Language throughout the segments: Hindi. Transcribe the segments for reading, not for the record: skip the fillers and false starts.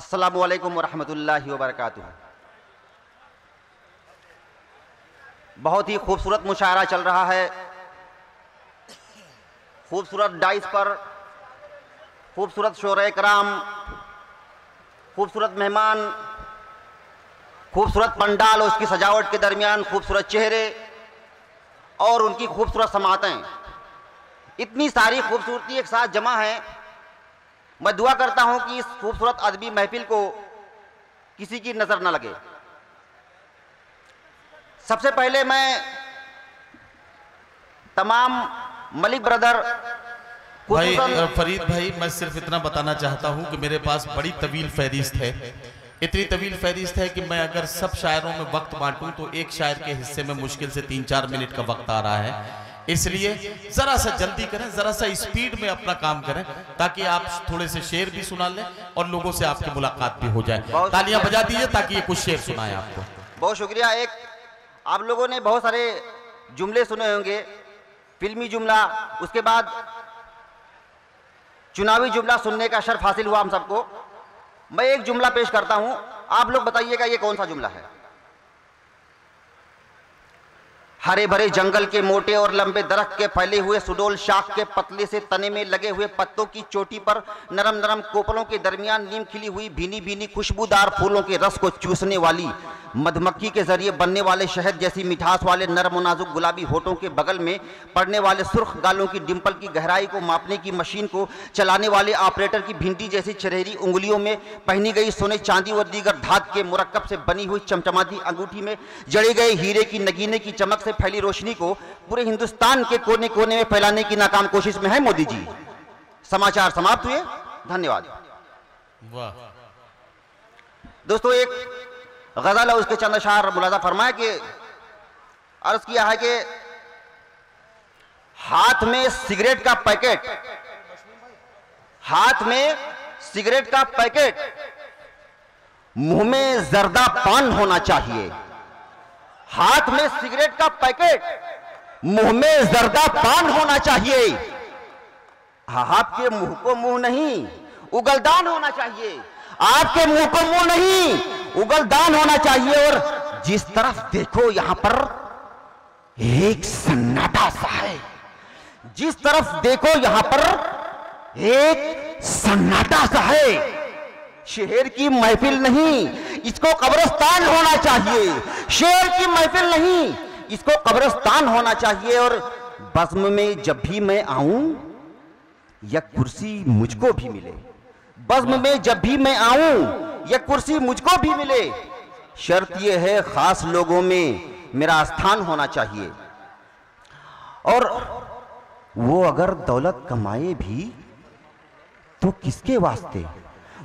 अस्सलामु अलैकुम वरहमतुल्लाहि वबरकातुहू। बहुत ही खूबसूरत मुशायरा चल रहा है। खूबसूरत डाइस पर खूबसूरत शोरे कराम, खूबसूरत मेहमान, खूबसूरत पंडाल और उसकी सजावट के दरमियान खूबसूरत चेहरे और उनकी खूबसूरत समातें, इतनी सारी खूबसूरती एक साथ जमा है। मैं दुआ करता हूं कि इस खूबसूरत अदबी महफिल को किसी की नजर न लगे। सबसे पहले मैं तमाम मलिक ब्रदर भाई फरीद भाई, मैं सिर्फ इतना बताना चाहता हूं कि मेरे पास बड़ी तवील फहरिस्त है। इतनी तवील फहरिस्त है कि मैं अगर सब शायरों में वक्त बांटूं तो एक शायर के हिस्से में मुश्किल से 3-4 मिनट का वक्त आ रहा है। इसलिए जरा सा जल्दी करें, जरा सा स्पीड में अपना काम करें ताकि आप थोड़े से शेर भी सुना लें और लोगों से आपकी मुलाकात भी हो जाए। तालियां बजा दीजिए ताकि ये कुछ शेर सुनाए आपको। बहुत शुक्रिया। एक आप लोगों ने बहुत सारे जुमले सुने होंगे, फिल्मी जुमला, उसके बाद चुनावी जुमला सुनने का शर्फ हासिल हुआ हम सबको। मैं एक जुमला पेश करता हूं, आप लोग बताइएगा ये कौन सा जुमला है। हरे भरे जंगल के मोटे और लंबे दरख्त के फैले हुए सुडोल शाख के पतले से तने में लगे हुए पत्तों की चोटी पर नरम नरम कोपलों के दरमियान नीम खिली हुई भीनी भीनी खुशबूदार फूलों के रस को चूसने वाली मधुमक्खी के जरिए बनने वाले शहद जैसी मिठास वाले नरम और नाजुक गुलाबी होठों के बगल में पड़ने वाले सुर्ख गालों की डिंपल की गहराई को मापने की मशीन को चलाने वाले ऑपरेटर की भिंडी जैसी चरहरी उंगलियों में पहनी गई सोने चांदी और दीगर धात के मुरक्कब से बनी हुई चमचमाती अंगूठी में जड़े गए हीरे की नगीने की चमक से फैली रोशनी को पूरे हिंदुस्तान के कोने कोने में फैलाने की नाकाम कोशिश में है मोदी जी। समाचार समाप्त हुए। धन्यवाद। दोस्तों, एक गजल है, उसके चंद अशार मुलाजा फरमाया कि अर्ज किया है कि हाथ में सिगरेट का पैकेट, हाथ में सिगरेट का पैकेट, मुंह में जर्दा पान होना चाहिए। हाथ में सिगरेट का पैकेट, मुंह में जर्दा पान होना चाहिए। आपके मुंह को मुंह नहीं, उगलदान होना चाहिए। आपके मुंह को मुंह नहीं, उगलदान होना चाहिए। और जिस तरफ देखो यहां पर एक सन्नाटा सा है, जिस तरफ देखो यहां पर एक सन्नाटा सा है। शेर की महफिल नहीं, इसको कब्रिस्तान होना चाहिए। शेर की महफिल नहीं, इसको कब्रिस्तान होना चाहिए। और बज़्म में जब भी मैं आऊं यह कुर्सी मुझको भी मिले। बज़्म में जब भी मैं आऊं यह कुर्सी मुझको भी मिले। शर्त यह है खास लोगों में मेरा स्थान होना चाहिए। और वो अगर दौलत कमाए भी तो किसके वास्ते?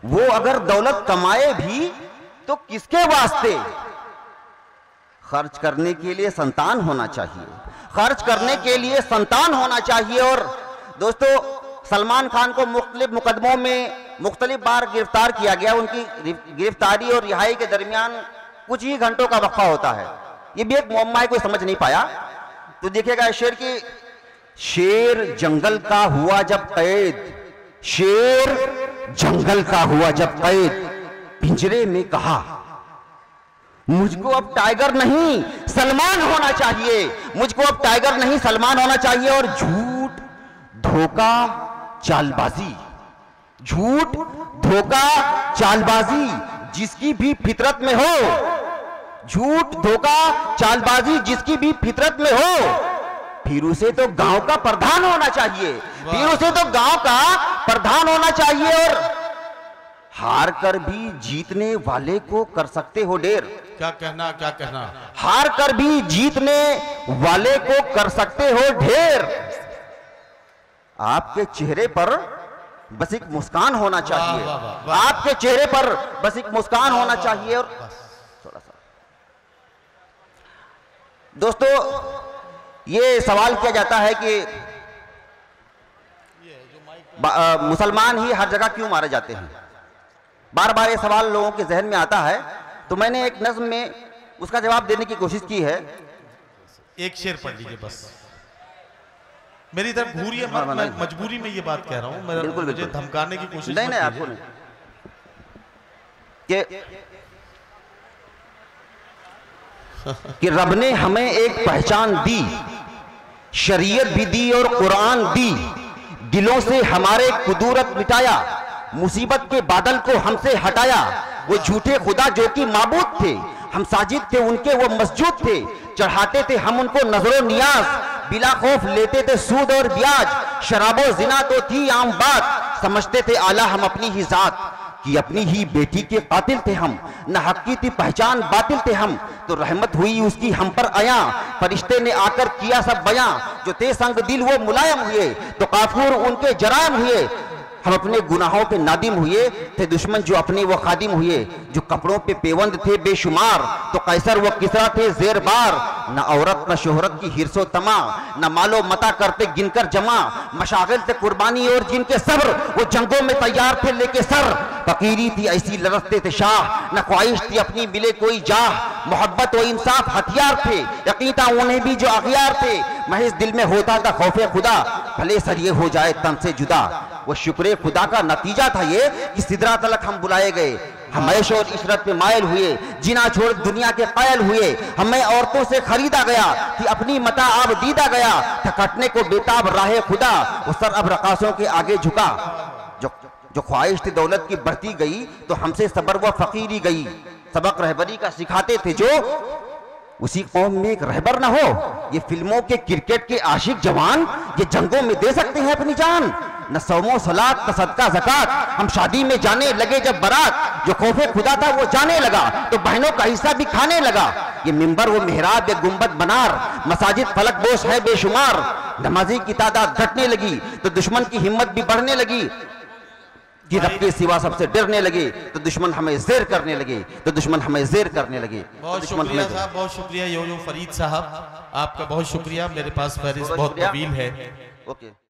वो अगर दौलत कमाए भी तो किसके वास्ते? खर्च करने के लिए संतान होना चाहिए। खर्च करने के लिए संतान होना चाहिए। और दोस्तों, सलमान खान को मुख्तलिफ मुकदमों में मुख्तलिफ बार गिरफ्तार किया गया। उनकी गिरफ्तारी और रिहाई के दरमियान कुछ ही घंटों का वक्फा होता है। ये भी एक मुअम्मा है, कोई समझ नहीं पाया। तो देखिएगा शेर की, शेर जंगल का हुआ जब कैद, शेर जंगल का हुआ जब कैद, पिंजरे में कहा मुझको अब टाइगर नहीं सलमान होना चाहिए। मुझको अब टाइगर नहीं सलमान होना चाहिए। और झूठ, धोखा, चालबाजी, झूठ, धोखा, चालबाजी जिसकी भी फितरत में हो, झूठ, धोखा, चालबाजी जिसकी भी फितरत में हो, फिर उसे तो गांव का प्रधान होना चाहिए। फिर उसे तो गांव का प्रधान होना चाहिए। और हार कर भी जीतने वाले को कर सकते हो ढेर। क्या कहना, क्या कहना? हार कर भी जीतने वाले को कर सकते हो ढेर। आपके चेहरे पर बस एक मुस्कान होना चाहिए। आपके चेहरे पर बस एक मुस्कान होना चाहिए। और थोड़ा सा दोस्तों, ये सवाल किया जाता है कि मुसलमान ही हर जगह क्यों मारे जाते हैं। बार बार ये सवाल लोगों के जहन में आता है। तो मैंने एक नज़्म में उसका जवाब देने की कोशिश की है। एक शेर पढ़ लीजिए बस। मेरी तरफ घूरिए मत, मैं मजबूरी में ये बात कह रहा हूँ। बिल्कुल, मुझे धमकाने की कोशिश नहीं, आपको नहीं। कि रब ने हमें एक पहचान दी, शरीयत भी दी और कुरान दी, दिलों से हमारे कुदूरत मिटाया, मुसीबत के बादल को हमसे हटाया। वो झूठे खुदा जो कि माबूद थे, हम साजिद थे उनके, वो मस्जूद थे, चढ़ाते थे हम उनको नजरो नियाज, बिला खौफ लेते थे सूद और ब्याज। शराबो जिना तो थी आम बात, समझते थे आला हम अपनी ही जात, कि अपनी ही बेटी के कातिल थे हम, न हक की थी पहचान बातिल थे हम। तो रहमत हुई उसकी हम पर आया, फरिश्ते ने आकर किया सब बयां, जो थे संग दिल वो मुलायम हुए, तो काफूर उनके जराम हुए। हम अपने गुनाहों पे नादिम हुए, थे दुश्मन जो अपने वो खादिम हुए, जो कपड़ों पे पेवंद थे बेशुमार, तो कैसर वो किसरा थे जेर बार। न औरत न शोहरत की हिरसो तमा, न मालो मता करते गिनकर जमा, मशागिल से कुर्बानी और जिनके सब्र, वो जंगों में तैयार थे लेके सर। फकीरी थी ऐसी लरसते थे शाह, न ख्वाहिश थी अपनी मिले कोई जाह, मोहब्बत व इंसाफ हथियार थे, यकीन था उन्हें भी जो अखियार थे। महज दिल में होता था खौफे खुदा, भले सर ये हो जाए तन से जुदा। वो शुक्र खुदा का नतीजा था ये कि सिदरा तलक हम बुलाए गए, हम ऐश और इशरत पे मायल हुए, जिना छोड़ दुनिया के कायल हुए। हमें औरतों से खरीदा गया कि अपनी मता अब दीदा गया, था कटने को बेताब राहे खुदा, वो सर अब रकासों के आगे झुका। जो ख्वाहिश थी दौलत की बढ़ती गई, तो हमसे सबर व फकीरी गई। सबक रहबरी का सिखाते थे जो, उसी कौम में एक रहबर ना हो। ये फिल्मों के क्रिकेट के आशिक जवान, ये जंगों में दे सकते हैं अपनी जान। न सौमो सलात न सदका ज़कात, हम शादी में जाने लगे जब बारात, जो खौफे खुदा था वो जाने लगा, तो बहनों का हिस्सा भी खाने लगा। ये मिंबर वो मेहराब ये गुंबद बनार, मसाजिद फलक बोस है बेशुमार। नमाजी की तादाद घटने लगी, तो दुश्मन की हिम्मत भी बढ़ने लगी, कि रब के सिवा सबसे डरने लगे, तो दुश्मन हमें ज़ेर करने लगे, तो दुश्मन हमें ज़ेर करने लगे। बहुत शुक्रिया साहब, बहुत शुक्रिया यो फरीद साहब, आपका बहुत शुक्रिया। मेरे पास फहरिस्त बहुत तवील है। ओके।